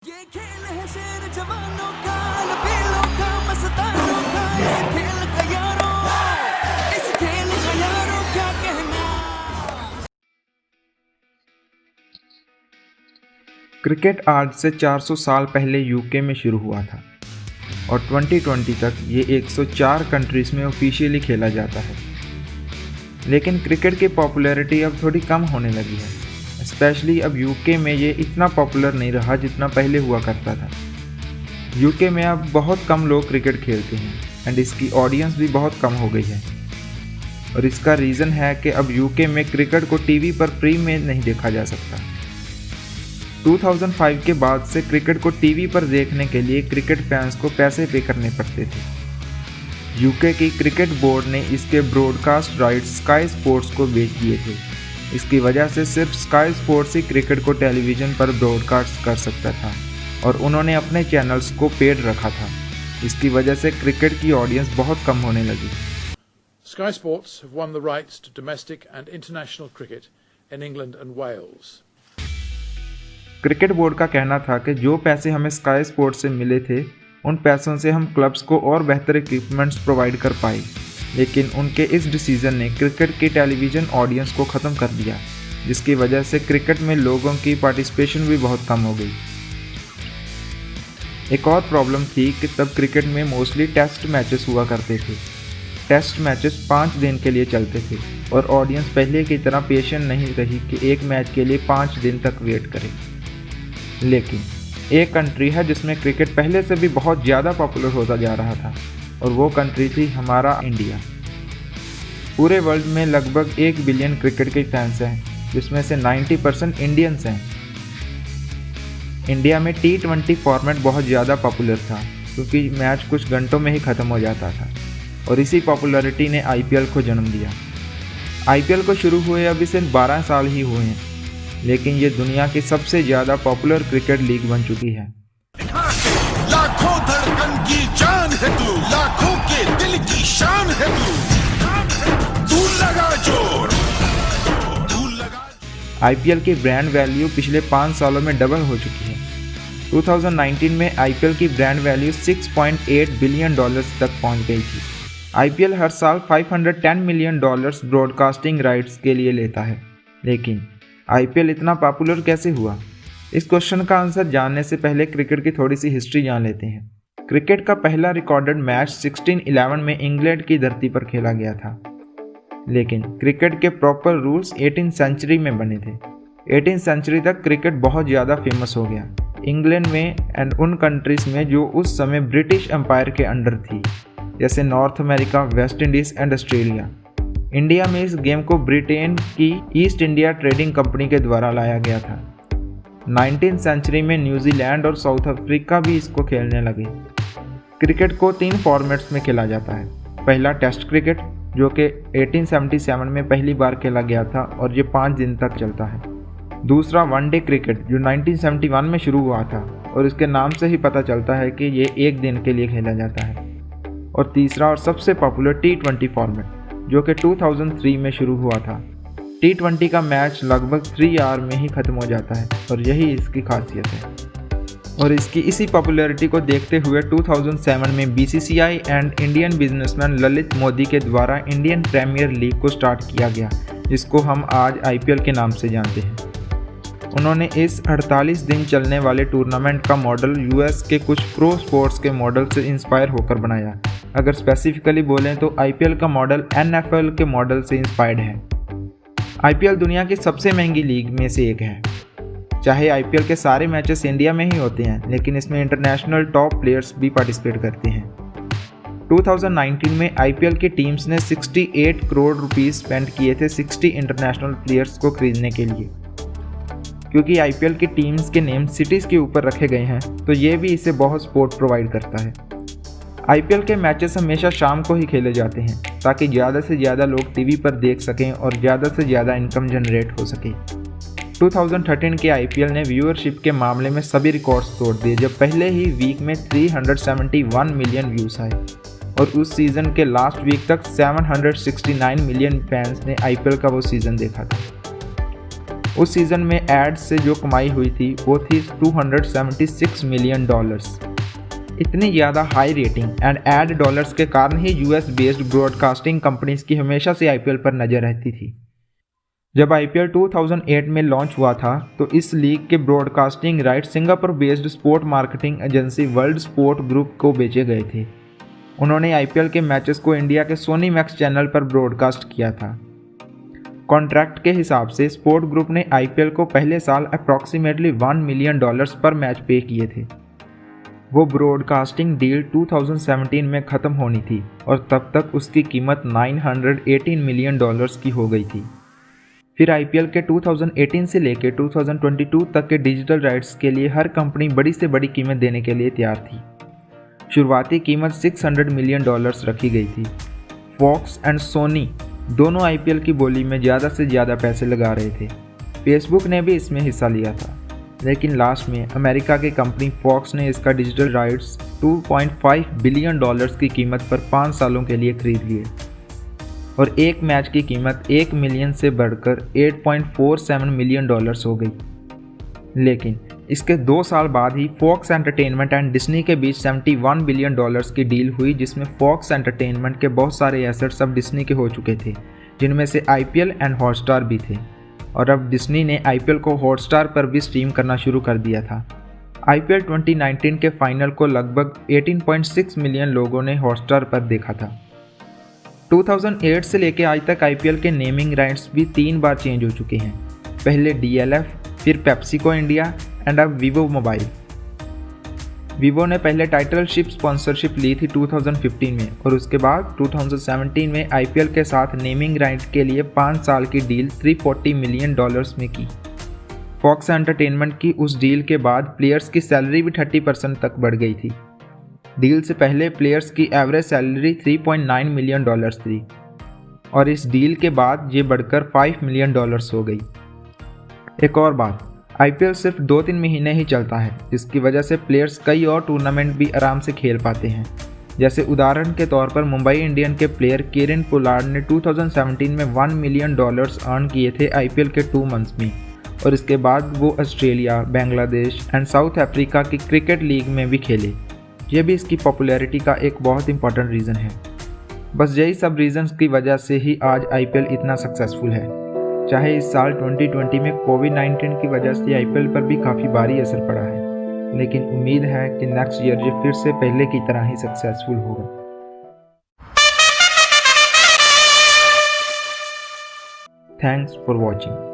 ये खेल है शेर जवानों का, लबेलों का, मस्तानों का, इस खेल का यारों, इस खेल का यारों क्या कहना। क्रिकेट आज से 400 साल पहले यूके में शुरू हुआ था और 2020 तक ये 104 कंट्रीज़ में ऑफिशियली खेला जाता है। लेकिन क्रिकेट की पॉपुलैरिटी अब थोड़ी कम होने लगी है। स्पेशली अब यूके में ये इतना पॉपुलर नहीं रहा जितना पहले हुआ करता था। यूके में अब बहुत कम लोग क्रिकेट खेलते हैं एंड इसकी ऑडियंस भी बहुत कम हो गई है। और इसका रीज़न है कि अब यूके में क्रिकेट को टीवी पर फ्री में नहीं देखा जा सकता। 2005 के बाद से क्रिकेट को टीवी पर देखने के लिए क्रिकेट फैंस को पैसे पे करने पड़ते थे। यूके की क्रिकेट बोर्ड ने इसके ब्रॉडकास्ट राइट्स स्काई स्पोर्ट्स को बेच दिए थे। इसकी वजह से सिर्फ स्काई स्पोर्ट्स ही क्रिकेट को टेलीविज़न पर ब्रॉडकास्ट कर सकता था और उन्होंने अपने चैनल्स को पेड रखा था। इसकी वजह से क्रिकेट की ऑडियंस बहुत कम होने लगी। Sky Sports have won the rights to domestic and international cricket in England and Wales. Cricket board का कहना था कि जो पैसे हमें स्काई स्पोर्ट्स से मिले थे उन पैसों से हम क्लब्स को और बेहतर इक्विपमेंट्स प्रोवाइड कर पाए, लेकिन उनके इस डिसीजन ने क्रिकेट की टेलीविज़न ऑडियंस को ख़त्म कर दिया, जिसकी वजह से क्रिकेट में लोगों की पार्टिसिपेशन भी बहुत कम हो गई। एक और प्रॉब्लम थी कि तब क्रिकेट में मोस्टली टेस्ट मैचेस हुआ करते थे। टेस्ट मैचेस 5 दिन के लिए चलते थे और ऑडियंस पहले की तरह पेशेंट नहीं रही कि एक मैच के लिए 5 दिन तक वेट करे। लेकिन एक कंट्री है जिसमें क्रिकेट पहले से भी बहुत ज़्यादा पॉपुलर होता जा रहा था और वो कंट्री थी हमारा इंडिया। पूरे वर्ल्ड में लगभग 1 बिलियन क्रिकेट के फैंस हैं, जिसमें से 90% इंडियंस हैं। इंडिया में T20 फॉर्मेट बहुत ज़्यादा पॉपुलर था क्योंकि मैच कुछ घंटों में ही ख़त्म हो जाता था और इसी पॉपुलैरिटी ने IPL को जन्म दिया। IPL को शुरू हुए अभी सिर्फ 12 साल ही हुए हैं, लेकिन ये दुनिया की सबसे ज़्यादा पॉपुलर क्रिकेट लीग बन चुकी है। लाखों धड़कन की जान है तू, लाखों के दिल की शान है तू लगा जोर, तू लगा। IPL की ब्रांड वैल्यू पिछले 5 सालों में डबल हो चुकी है। 2019 में IPL की ब्रांड वैल्यू $6.8 बिलियन तक पहुंच गई थी। IPL हर साल $510 मिलियन ब्रॉडकास्टिंग राइट्स के लिए लेता है, लेकिन IPL इतना पॉपुलर कैसे हुआ? इस क्वेश्चन का आंसर जानने से पहले क्रिकेट की थोड़ी सी हिस्ट्री जान लेते हैं। क्रिकेट का पहला रिकॉर्डेड मैच 1611 में इंग्लैंड की धरती पर खेला गया था, लेकिन क्रिकेट के प्रॉपर रूल्स 18th सेंचुरी में बने थे। 18th सेंचुरी तक क्रिकेट बहुत ज़्यादा फेमस हो गया इंग्लैंड में एंड उन कंट्रीज़ में जो उस समय ब्रिटिश एम्पायर के अंडर थी, जैसे north America, West Indies and Australia. India में इस गेम को ब्रिटेन की ईस्ट इंडिया ट्रेडिंग कंपनी के द्वारा लाया गया था। 19th सेंचुरी में न्यूजीलैंड और साउथ अफ्रीका भी इसको खेलने लगे। क्रिकेट को 3 फॉर्मेट्स में खेला जाता है। पहला टेस्ट क्रिकेट, जो कि 1877 में पहली बार खेला गया था और ये 5 दिन तक चलता है। दूसरा वनडे क्रिकेट, जो 1971 में शुरू हुआ था और इसके नाम से ही पता चलता है कि ये 1 दिन के लिए खेला जाता है। और तीसरा और सबसे पॉपुलर T20 फॉर्मेट, जो कि 2003 में शुरू हुआ था। T20 का मैच लगभग 3 आवर में ही ख़त्म हो जाता है और यही इसकी खासियत है। और इसकी इसी पॉपुलैरिटी को देखते हुए 2007 में BCCI and Indian businessman Lalit Modi के द्वारा इंडियन प्रीमियर लीग को स्टार्ट किया गया, जिसको हम आज IPL के नाम से जानते हैं। उन्होंने इस 48 दिन चलने वाले टूर्नामेंट का मॉडल US के कुछ प्रो स्पोर्ट्स के मॉडल से इंस्पायर होकर बनाया। अगर स्पेसिफिकली बोलें तो IPL का मॉडल NFL के मॉडल से इंस्पायर्ड है। IPL दुनिया की सबसे महंगी लीग में से एक है। चाहे IPL के सारे मैचेस इंडिया में ही होते हैं, लेकिन इसमें इंटरनेशनल टॉप प्लेयर्स भी पार्टिसिपेट करते हैं। 2019 में IPL की टीम्स ने 68 करोड़ रुपीस स्पेंड किए थे 60 इंटरनेशनल प्लेयर्स को खरीदने के लिए। क्योंकि IPL की टीम्स के नेम सिटीज़ के ऊपर रखे गए हैं, तो ये भी इसे बहुत सपोर्ट प्रोवाइड करता है। IPL के मैचेस हमेशा शाम को ही खेले जाते हैं ताकि ज़्यादा से ज़्यादा लोग टीवी पर देख सकें और ज़्यादा से ज़्यादा इनकम जनरेट हो सके। 2013 के IPL ने व्यूअरशिप के मामले में सभी रिकॉर्ड्स तोड़ दिए, जब पहले ही वीक में 371 मिलियन व्यूज़ आए और उस सीज़न के लास्ट वीक तक 769 मिलियन फैंस ने IPL का वो सीज़न देखा था। उस सीज़न में एड्स से जो कमाई हुई थी वो थी $276 मिलियन। इतनी ज़्यादा high rating and ad dollars के कारण ही यूएस बेस्ड ब्रॉडकास्टिंग कंपनीज की हमेशा से आईपीएल पर नज़र रहती थी। जब आईपीएल 2008 में लॉन्च हुआ था तो इस लीग के broadcasting right Singapore based sport marketing agency world sport group को बेचे गए थे। उन्होंने आईपीएल के मैचेस को इंडिया के सोनी मैक्स चैनल पर ब्रॉडकास्ट किया था। कॉन्ट्रैक्ट के हिसाब से स्पोर्ट ग्रुप ने आईपीएल को पहले साल अप्रॉक्सीमेटली $1 मिलियन पर मैच पे किए थे। वो ब्रॉडकास्टिंग डील 2017 में ख़त्म होनी थी और तब तक उसकी कीमत $918 मिलियन की हो गई थी। फिर आईपीएल के 2018 से लेकर 2022 तक के डिजिटल राइट्स के लिए हर कंपनी बड़ी से बड़ी कीमत देने के लिए तैयार थी। शुरुआती कीमत $600 मिलियन रखी गई थी। फॉक्स एंड सोनी दोनों आईपीएल की बोली में ज़्यादा से ज़्यादा पैसे लगा रहे थे। फेसबुक ने भी इसमें हिस्सा लिया था, लेकिन लास्ट में अमेरिका की कंपनी फॉक्स ने इसका डिजिटल राइट्स $2.5 बिलियन की कीमत पर 5 सालों के लिए खरीद लिए और एक मैच की कीमत $1 मिलियन से बढ़कर $8.47 मिलियन हो गई। लेकिन इसके 2 साल बाद ही फॉक्स एंटरटेनमेंट एंड डिज्नी के बीच $71 बिलियन की डील हुई, जिसमें फॉक्स एंटरटेनमेंट के बहुत सारे एसेट्स अब डिज्नी के हो चुके थे, जिनमें से आईपीएल एंड हॉटस्टार भी थे। और अब डिज्नी ने आईपीएल को हॉटस्टार पर भी स्ट्रीम करना शुरू कर दिया था। आईपीएल 2019 के फाइनल को लगभग 18.6 मिलियन लोगों ने हॉटस्टार पर देखा था। 2008 से लेकर आज तक आईपीएल के नेमिंग राइट्स भी 3 बार चेंज हो चुके हैं। पहले डीएलएफ, फिर पेप्सिको इंडिया एंड अब वीवो मोबाइल। वीवो ने पहले टाइटलशिप स्पॉन्सरशिप ली थी 2015 में और उसके बाद 2017 में आईपीएल के साथ नेमिंग राइट के लिए 5 साल की डील $340 मिलियन में की। फॉक्स एंटरटेनमेंट की उस डील के बाद प्लेयर्स की सैलरी भी 30% तक बढ़ गई थी। डील से पहले प्लेयर्स की एवरेज सैलरी $3.9 मिलियन थी और इस डील के बाद ये बढ़कर $5 मिलियन हो गई। एक और बात, आईपीएल सिर्फ 2-3 महीने ही चलता है, जिसकी वजह से प्लेयर्स कई और टूर्नामेंट भी आराम से खेल पाते हैं। जैसे उदाहरण के तौर पर मुंबई इंडियन के प्लेयर किरण पोलार्ड ने 2017 में $1 मिलियन अर्न किए थे आईपीएल के 2 मंथ्स में और इसके बाद वो Australia, Bangladesh and south Africa की क्रिकेट लीग में भी खेले। ये भी इसकी पॉपुलैरिटी का एक बहुत इंपॉर्टेंट रीज़न है। बस यही सब रीजंस की वजह से ही आज आईपीएल इतना सक्सेसफुल है। चाहे इस साल 2020 में कोविड-19 की वजह से आईपीएल पर भी काफ़ी भारी असर पड़ा है, लेकिन उम्मीद है कि नेक्स्ट ईयर ये फिर से पहले की तरह ही सक्सेसफुल होगा। Thanks for watching.